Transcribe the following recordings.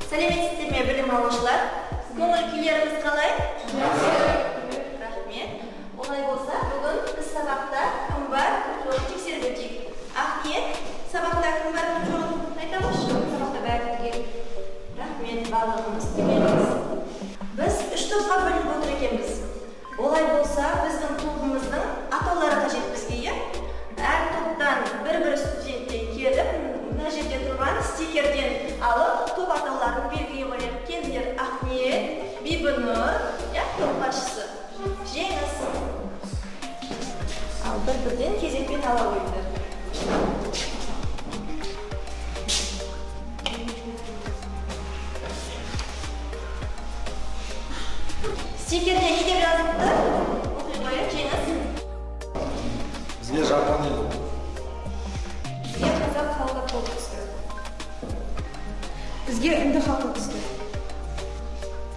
Сәлеметсіздер ме, білім алушылар? Көңіл күйлеріңіз қалай? Рахмет. Олай болса, бүгін біз сабақта кім бар, жоғын тексеріп өтейік. Ақниет, сабақта кім бар, жоғын айтамыз? Сабақта бәрі түгел. Рахмет, барлығымыз түгеліміз. Біз үш топқа бөлініп отыр екенбіз. Олай болса, біздің тобымыздың атаулары қажет бізге. Әр топтан бір-бір студенттен келіп, мына жерде тұрған стикерден алып, топ атауларын белгілей қояйық. Келдер Ақниет, Бибінұр, топ басшысы. Жеңіс. Ал бір-бірден кезекпен ала қойыңдар. Стикерде не деп жазылды? Оқи қояйық, Жеңіс. Бізге Жапон еді. Бізге қазақ халқы толып түсті. Бізге үнді халқы түсті.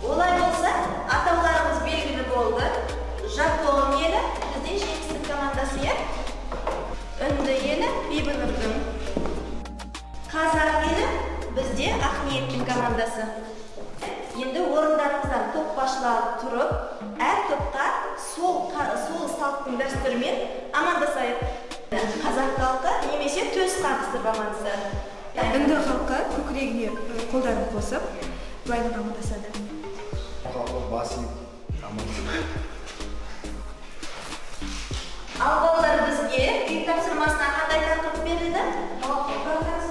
Олай болса, атауларымыз белгілі болды. Жапон елі бізде Жеңістің командасы. Үнді елі Бибінұрдың. Қазақ елі бізде Ақниеттің командасы. Енді орындарыңыздан топ басшылары тұрып, әр топқа сол салттың дәстүрімен амандасайық. Қазақ халқы немесе төс қағыстырып амандасады. Үнді халқы көкірегіне қолдарын қосып, былайынан амандасады. Халқы бас иіп амандасады. Ал балалар, бізге үй тапсырмасына қандай тақырып берілді?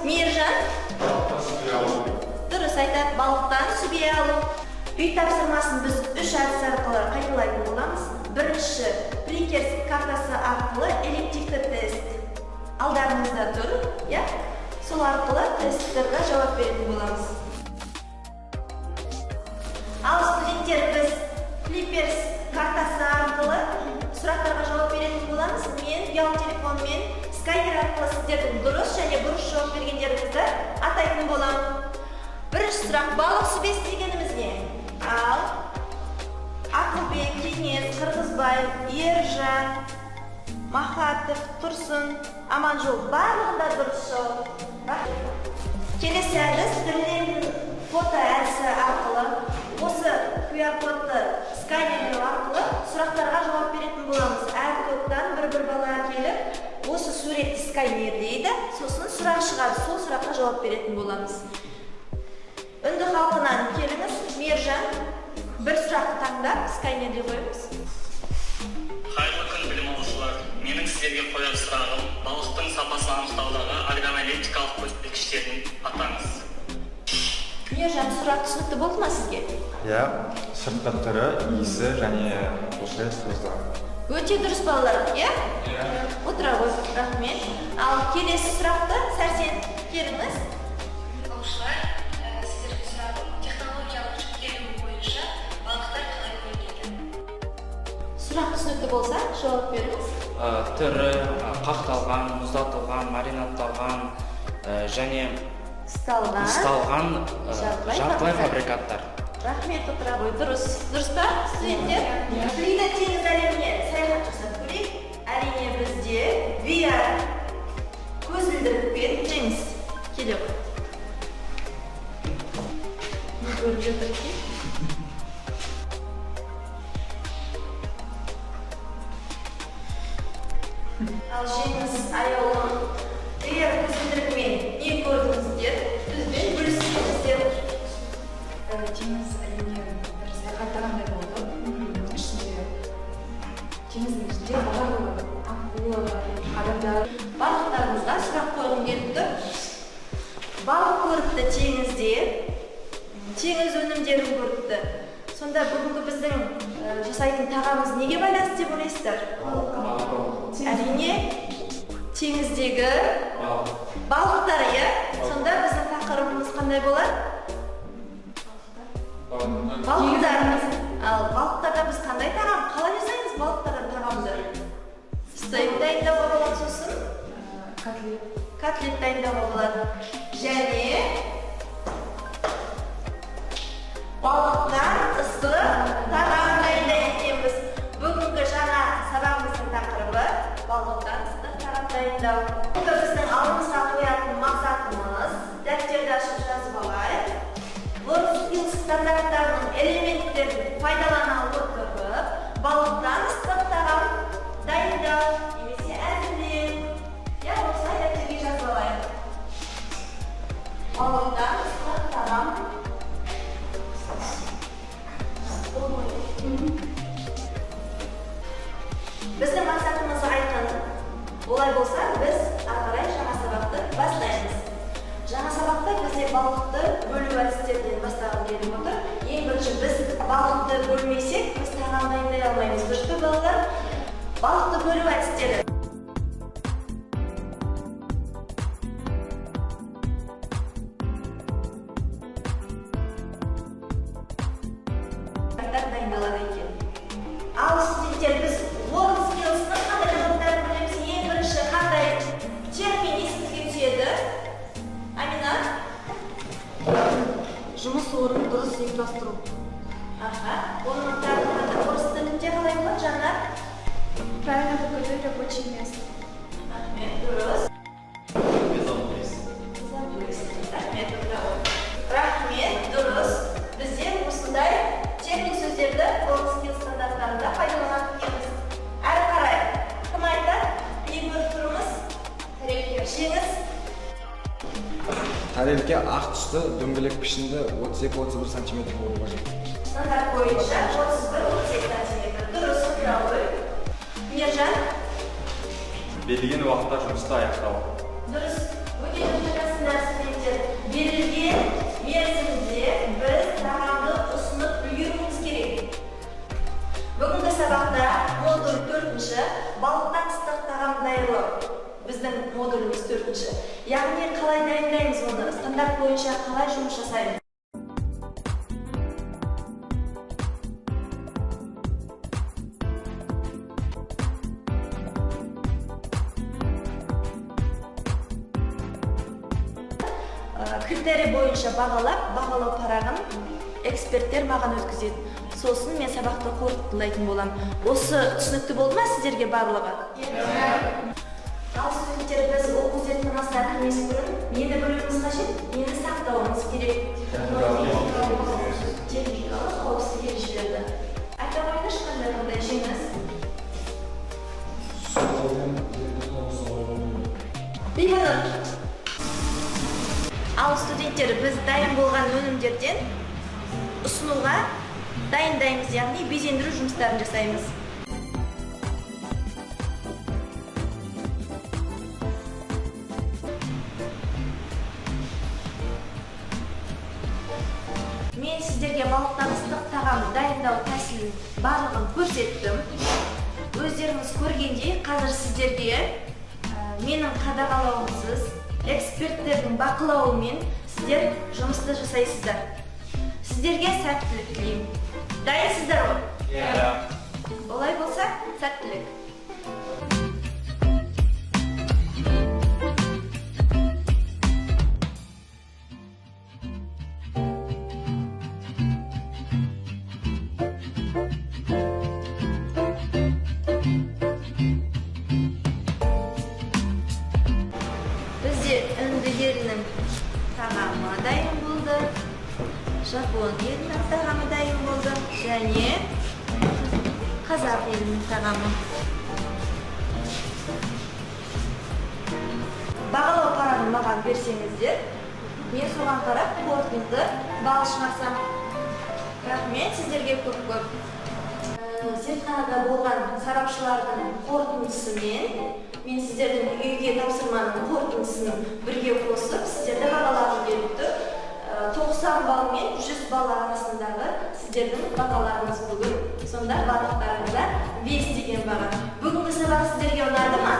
Мейіржан? Дұрыс айтады, балықтан сүбе алу. Үй тапсырмасын біз үш әдіс арқылы қайталайтын боламыз. Бірінші, Прикерс картасы арқылы элективті тест. Алдарыңызда тұр, сол арқылы тесттерге жауап беретін боламыз. Ал студенттер, біз Флипперс картасы арқылы сұрақтарға жауап беретін боламыз. Мен ұялы телефонмен скайнер арқылы сіздердің дұрыс және бұрыс жауап бергендеріңізді атайтын боламын. Бірінші сұрақ, балық сүбесі дегеніміз не? Ал Ақылбек, Кеңес, Қырғызбай, Ержан, Махатов, Тұрсын, Аманжол барлығында дұрыс жауап. Келесі әдіс түрленген фото әдісі арқылы, осы QR-кодты сканерлеу арқылы сұрақтарға жауап беретін боламыз. Әр топтан бір-бір бала келіп, осы суретті сканерлейді, сосын сұрақ шығады, сол сұраққа жауап беретін боламыз. Үнді халқынан келіңіз, Мержан, бір сұрақты таңдап, скайнерде қойыңыз. Қайырлы күн, білім алушылар. Менің сіздерге қояр сұрағым, балықтың сапасын анықтаудағы органолептикалық көрсеткіштерін атаңыз. Мержан, сұрақ түсінікті болды ма сізге? Сыртқы түрі, иісі және осы көзлар. Өте дұрыс балалар, Отыра ғой, рахмет. Ал келесі сұрақты Сәрсен келіңіз. Сұрақ түсінікті болса, жауап беріңіз. Түрі қақталған, мұздатылған, маринатталған және ысталған жартылай фабрикаттар. Рахмет, отыра ғой. Дұрыс па, студенттер? Фрида теңіз әлеміне саяхат жасап көрейік. Әрине бізде VR көзілдірікпен Жеңіс келе ғой. Не көріп жатыр екен? Ал Жеңіс аяулым, егер көзілдірікмен не көрдіңіздер, бізбен бөлісіңіздер. Теңіз әлеміне бір саяхаттағандай болды. Теңіздің ішінде барлығы акула, адамдар. Балықтарымызға сұрақ қойғым келіп тұр. Балық көріпті теңізде, теңіз өнімдерін көріпті. Сонда бүгінгі біздің жасайтын тағамыз неге байланысты деп ойлайсыздар? Әрине, теңіздегі балықтар, сонда біздің тақырыбымыз қандай болады? Балықтарымыз. Ал балықтарда біз қандай тағам? Қалай жасаймыз балықтардан тағамды? Стейк дайындауға болады, сосын котлет дайындауға болады. Және балықтан ыстырып тағам дайындаймыз. Бүгінгі жаңа сабағымыздың тақырыбы балықтан ыстырып тағам дайындау. Біздің алдымызға қоятын мақсатымыз дәптерді ашып жазып алайық. балықты бөліп әдістерден бастағым келіп отыр. Ең бірінші біз балықты бөлмесек, біз тағам дайындай алмаймыз. Дұрыс па балалар? Балықты бөліп әдістері. Дайындалады екен. Ал студенттер, біз work skills-ның қандай жолдарын білеміз? Ең бірінші қандай термин есімізге түседі? Амина? жұмыс орнын дұрыс ұйымдастыру. Оның тағы орыс тілінде қалай болады, Жанна? Правильно выбрать рабочее место. Рахмет, дұрыс. Рахмет, дұрыс. Бізде осындай техник сөздерді work skills стандарттарында пайдаланып келеміз. Әрі қарай, кім айтады? Егер тұрмыз, жеңіс. Тарелке ақ түсті дөңгелек пішінді 32-31 см болуы қажет. Стандарт бойынша 31-32 см. Дұрыс, правы. Мержан? Берілген уақытта жұмысты аяқтау. Дұрыс. Өте жақсысыңдар студенттер. Берілген мерзімде біз тағамды ұсынып үлгеруіміз керек. Бүгінгі сабақта модуль 4-ші балықтан ыстық тағам даярлау. Біздің модуліміз 4-ші. Яғни қалай дайындаймыз оны? Стандарт бойынша қалай жұмыс жасаймыз? Критерий бойынша бағалау парағын эксперттер маған өткізеді. Сосын мен сабақты қорытындылайтын болам. Осы түсінікті болды ма сіздерге барлығы? Ал студенттер, біз оқу зертханасына кірмес бұрын нені білуіміз қажет? Нені сақтауымыз керек? Техникалық қауіпсіздік ережелерді. Айта қойыңызшы, қандай жеңіс? Беймін. Ал студенттер, біз дайын болған өнімдерден ұсынуға дайындаймыз, яғни безендіру жұмыстарын жасаймыз. Мен сіздерге балықтан ыстық тағам дайындау тәсілін барлығын көрсеттім. Өздеріңіз көргендей, қазір сіздерге менің қадағалауымсыз эксперттердің бақылауымен сіздер жұмысты жасайсыздар. Сіздерге сәттілік тілеймін. Дайынсыздар ғой? Олай болса, сәттілік. Тағамы дайын болды, Жапон елінің тағамы дайын болды, және қазақ елінің тағамы. Бағалау парағын маған берсеңіздер, мен соған қарап қорытынды балл шығарсам. Рахмет сіздерге көп-көп. Зертханада болған сарапшылардың қорытындысымен мен сіздердің үйге тапсырманың қорытындысын бірге қосып, сіздерді бағалағым келіп тұр. 90 балл мен 100 балл арасындағы сіздердің бағаларыңыз бүгін. Сонда барлықтарыңызда 5 деген баға. Бүгінгі сабақ сіздерге ұнады ма?